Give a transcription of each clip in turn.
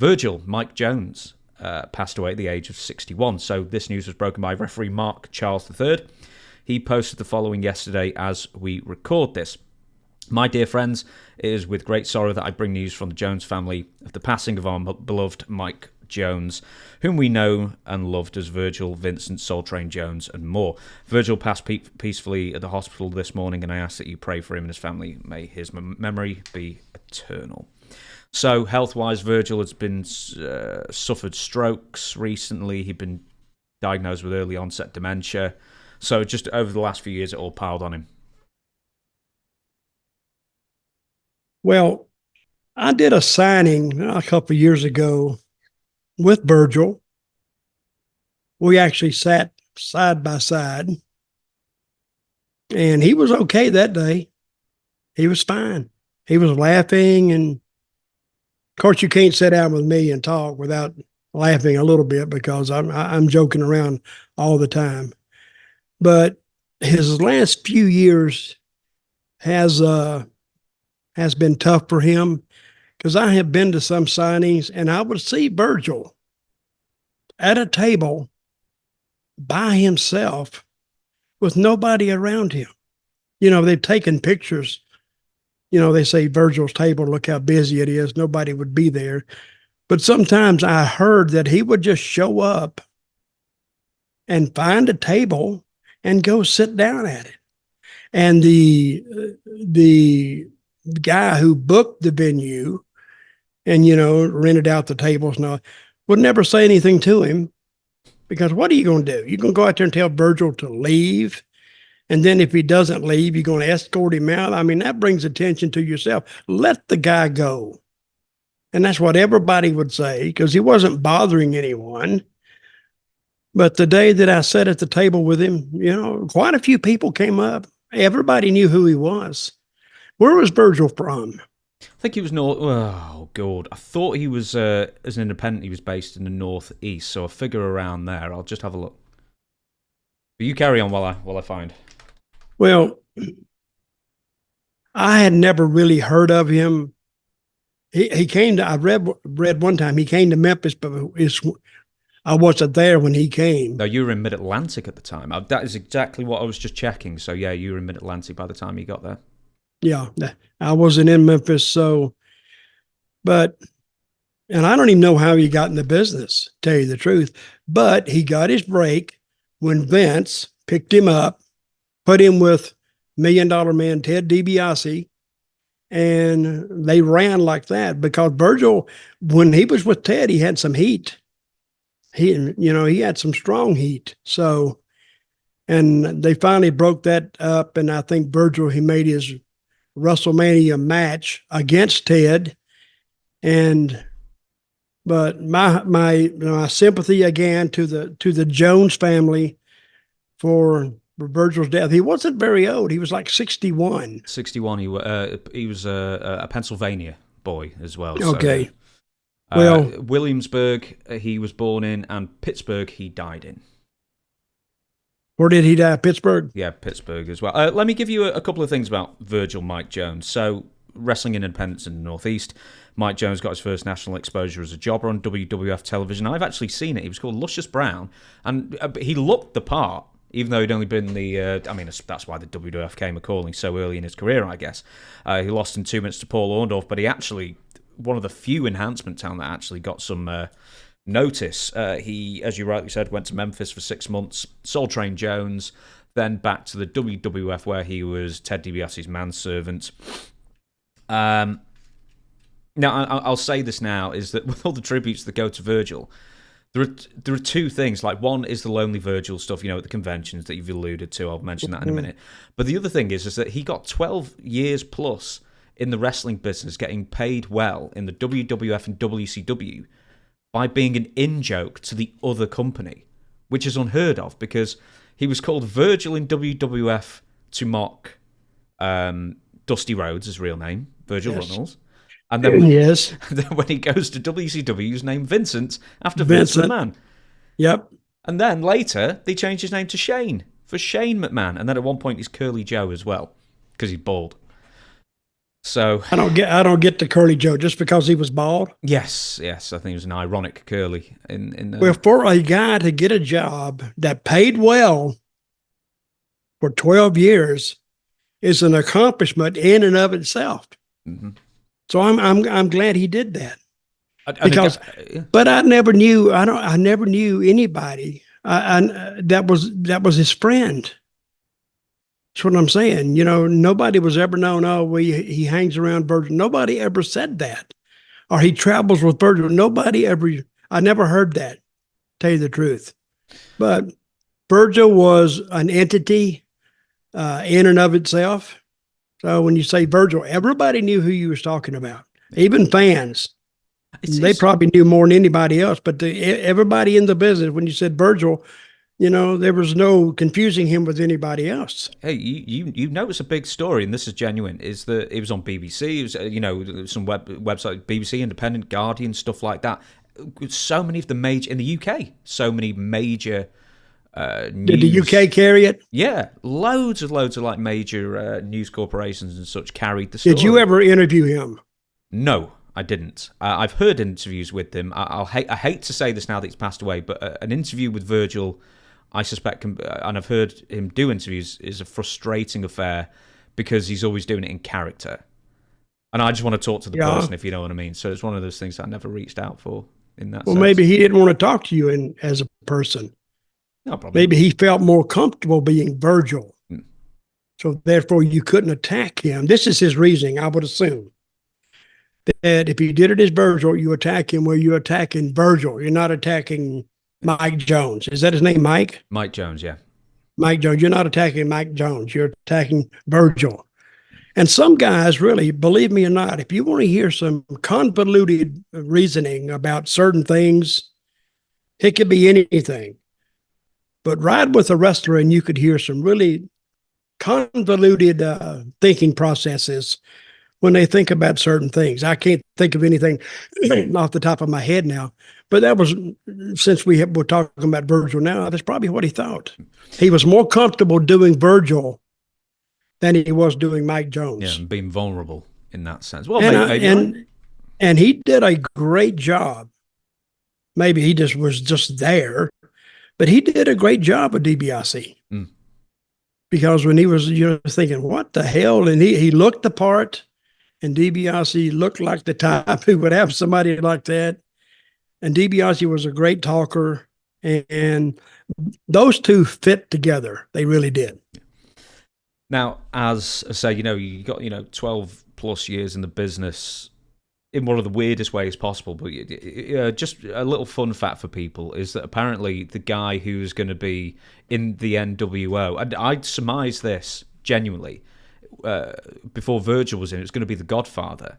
Virgil, Mike Jones, passed away at the age of 61. So this news was broken by referee Mark Charles III. He posted the following yesterday as we record this. My dear friends, it is with great sorrow that I bring news from the Jones family of the passing of our beloved Mike Jones, whom we know and loved as Virgil, Vincent, Soul Train Jones, and more. Virgil passed peacefully at the hospital this morning, and I ask that you pray for him and his family. May his memory be eternal. So, health-wise, Virgil has been suffered strokes recently. He'd been diagnosed with early onset dementia. So, just over the last few years, it all piled on him. Well, I did a signing a couple of years ago with Virgil. We actually sat side by side, and he was okay that day. He was fine. He was laughing, and of course, you can't sit down with me and talk without laughing a little bit because I'm joking around all the time. But his last few years has been tough for him because I have been to some signings and I would see Virgil at a table by himself with nobody around him. You know, they've taken pictures. You know, they say Virgil's table, look how busy it is. Nobody would be there. But sometimes I heard that he would just show up and find a table and go sit down at it. And the guy who booked the venue and, you know, rented out the tables and all, would never say anything to him because what are you going to do? You're going to go out there and tell Virgil to leave? And then if he doesn't leave, you're going to escort him out. I mean, that brings attention to yourself. Let the guy go. And that's what everybody would say because he wasn't bothering anyone. But the day that I sat at the table with him, you know, quite a few people came up. Everybody knew who he was. Where was Virgil from? I think he was oh, God. I thought he was, as an independent, he was based in the northeast, so I figure around there. I'll just have a look. But you carry on while I find. Well, I had never really heard of him. He came to, I read one time, he came to Memphis, but I wasn't there when he came. No, you were in Mid-Atlantic at the time. That is exactly what I was just checking. So, yeah, you were in Mid-Atlantic by the time you got there. Yeah, I wasn't in Memphis, and I don't even know how he got in the business, to tell you the truth, but he got his break when Vince picked him up, put him with $1 Million Man Ted DiBiase, and they ran like that because Virgil, when he was with Ted, he had some heat. He had some strong heat. So, and they finally broke that up, and I think Virgil, he made his WrestleMania match against Ted, but my sympathy again to the Jones family for Virgil's death. He wasn't very old. He was like 61. 61. He was a Pennsylvania boy as well. Okay. So, well, Williamsburg he was born in, and Pittsburgh he died in. Where did he die? Pittsburgh? Yeah, Pittsburgh as well. Let me give you a couple of things about Virgil Mike Jones. So, wrestling in independence in the Northeast. Mike Jones got his first national exposure as a jobber on WWF television. I've actually seen it. He was called Luscious Brown, and he looked the part, even though he'd only been that's why the WWF came a-calling so early in his career, I guess. He lost in 2 minutes to Paul Orndorff, but he actually, one of the few enhancement talent that actually got some notice. He, as you rightly said, went to Memphis for 6 months, Soul Train Jones, then back to the WWF where he was Ted DiBiase's manservant. Now, I'll say this now, is that with all the tributes that go to Virgil, there are two things. Like, one is the Lonely Virgil stuff, at the conventions that you've alluded to. I'll mention that in a minute. But the other thing is that he got 12 years plus in the wrestling business, getting paid well in the WWF and WCW by being an in-joke to the other company, which is unheard of because he was called Virgil in WWF to mock Dusty Rhodes, his real name, Virgil Runnels. And then, then when he goes to WCW, he's named Vincent after Vince McMahon. Yep. And then later, they changed his name to Shane for Shane McMahon. And then at one point, he's Curly Joe as well because he's bald. So I don't get the Curly Joe just because he was bald. yes, I think it was an ironic curly in Well, for a guy to get a job that paid well for 12 years is an accomplishment in and of itself. mm-hmm. So I'm glad he did that. Because, yeah. but I never knew anybody that was his friend. That's what I'm saying. You know, nobody was ever known. Oh, he hangs around Virgil. Nobody ever said that, or he travels with Virgil. Nobody ever. I never heard that. Tell you the truth, but Virgil was an entity in and of itself. So when you say Virgil, everybody knew who you was talking about, even fans. They probably knew more than anybody else, but everybody in the business, when you said Virgil, you know, there was no confusing him with anybody else. Hey, you know it's a big story, and this is genuine, is that it was on BBC, it was, you know, some website, BBC, Independent, Guardian, stuff like that. So many of the major, in the UK, so many major news. Did the UK carry it? Yeah, loads of like major news corporations and such carried the story. Did you ever interview him? No, I didn't. I've heard interviews with him. I hate to say this now that he's passed away, but an interview with Virgil, I suspect, and I've heard him do interviews, is a frustrating affair because he's always doing it in character. And I just want to talk to the person, if you know what I mean. So it's one of those things I never reached out for in that sense. Maybe he didn't want to talk to you as a person. No, probably. Maybe he felt more comfortable being Virgil. So therefore you couldn't attack him. This is his reasoning, I would assume. That if you did it as Virgil, you attack him where you're attacking Virgil. You're not attacking Mike Jones. Is that his name, Mike? Mike Jones, yeah. Mike Jones. You're not attacking Mike Jones. You're attacking Virgil. And some guys, really, believe me or not, if you want to hear some convoluted reasoning about certain things, it could be anything. But ride with a wrestler and you could hear some really convoluted thinking processes when they think about certain things. I can't think of anything off the top of my head now, but that was, since we're talking about Virgil now, that's probably what he thought. He was more comfortable doing Virgil than he was doing Mike Jones. Yeah, and being vulnerable in that sense. Well, and he did a great job. Maybe he just was just there, but he did a great job with DiBiase. Because when he was, thinking, what the hell? And he looked the part. And DiBiase looked like the type who would have somebody like that. And DiBiase was a great talker. And those two fit together. They really did. Now, as I say, you got, 12 plus years in the business in one of the weirdest ways possible. But just a little fun fact for people is that apparently the guy who's going to be in the NWO, and I'd surmise this genuinely, before Virgil was in, it was going to be the Godfather.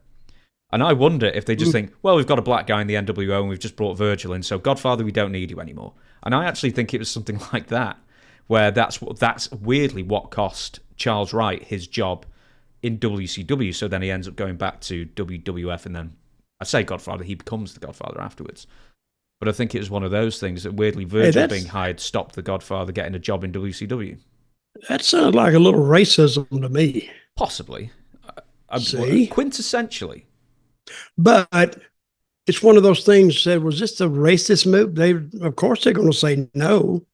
And I wonder if they just think, well, we've got a black guy in the NWO and we've just brought Virgil in, so Godfather, we don't need you anymore. And I actually think it was something like that, where that's weirdly what cost Charles Wright his job in WCW, so then he ends up going back to WWF, and then, I say Godfather, he becomes the Godfather afterwards. But I think it was one of those things that weirdly Virgil being hired stopped the Godfather getting a job in WCW. That sounds like a little racism to me. Possibly. See? Quintessentially. But it's one of those things that was just a racist move. Of course they're going to say no.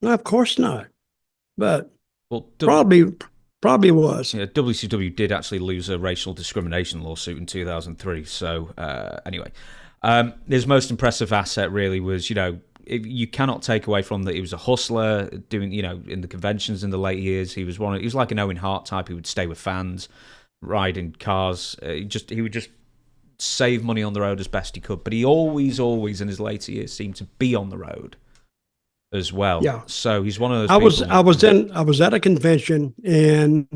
No, of course not. But probably was. Yeah, WCW did actually lose a racial discrimination lawsuit in 2003. So anyway, his most impressive asset really was, you cannot take away from that he was a hustler doing, in the conventions in the late years. He was like an Owen Hart type. He would stay with fans, ride in cars. He would just save money on the road as best he could. But he always in his later years seemed to be on the road as well. Yeah. So he's one of those people. I was at a convention in,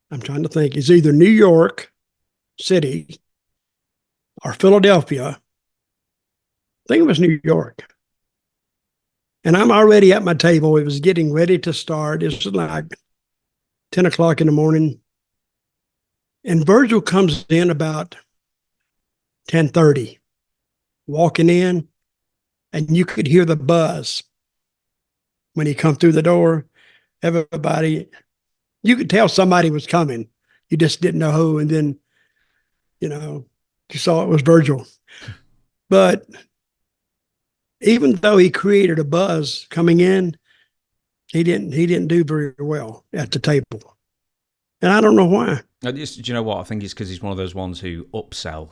I'm trying to think, it's either New York City or Philadelphia. I think it was New York. And I'm already at my table. It was getting ready to start. It was like 10 o'clock in the morning. And Virgil comes in about 10:30, walking in, and you could hear the buzz when he come through the door. Everybody, You could tell somebody was coming. You just didn't know who. And then, you know, you saw it was Virgil. But even though he created a buzz coming in, he didn't do very well at the table. And I don't know why. Do you know what? I think it's because he's one of those ones who upsell.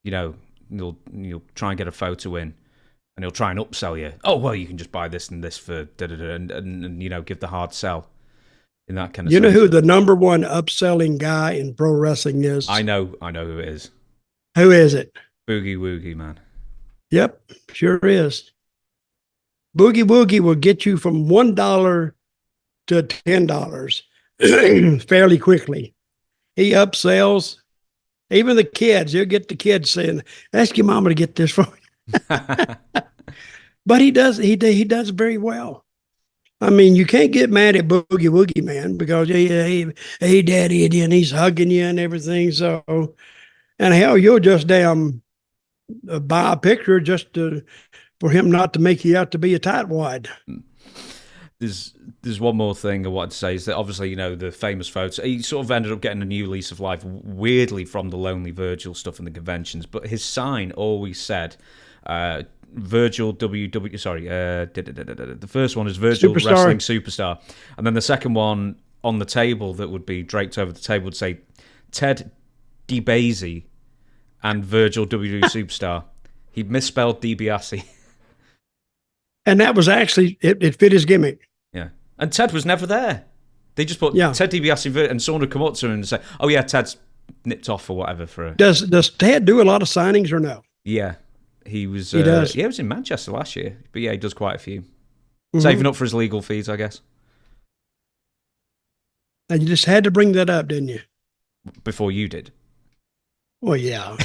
You know, you'll try and get a photo in, and he'll try and upsell you. Oh, well, you can just buy this and this for da-da-da, and you know, give the hard sell in that kind of You know sense. who the number one upselling guy in pro wrestling is? I know who it is. Who is it? Boogie Woogie, man. Yep, sure is. Boogie Woogie will get you from $1 to $10 fairly quickly. He upsells. Even the kids, he'll get the kids saying, "Ask your mama to get this for you." But he does very well. I mean, you can't get mad at Boogie Woogie, man, because hey, daddy, and he's hugging you and everything. So, and hell, you'll just damn buy a picture just for him not to make you out to be a tightwad. There's one more thing I wanted to say is that obviously, you know, the famous photos, he sort of ended up getting a new lease of life weirdly from the Lonely Virgil stuff in the conventions, but his sign always said Virgil WW, sorry, the first one is Virgil Superstar. Wrestling Superstar, and then the second one on the table that would be draped over the table would say Ted DiBiase and Virgil WWE Superstar. He misspelled DiBiase. And that was actually, it fit his gimmick. Yeah. And Ted was never there. They just put Ted DiBiase, and someone would come up to him and say, "Oh yeah, Ted's nipped off or whatever for a..." Does Ted do a lot of signings or no? Yeah. He was does. Yeah, he was in Manchester last year. But yeah, he does quite a few. Saving up for his legal fees, I guess. And you just had to bring that up, didn't you? Before you did. Well, yeah.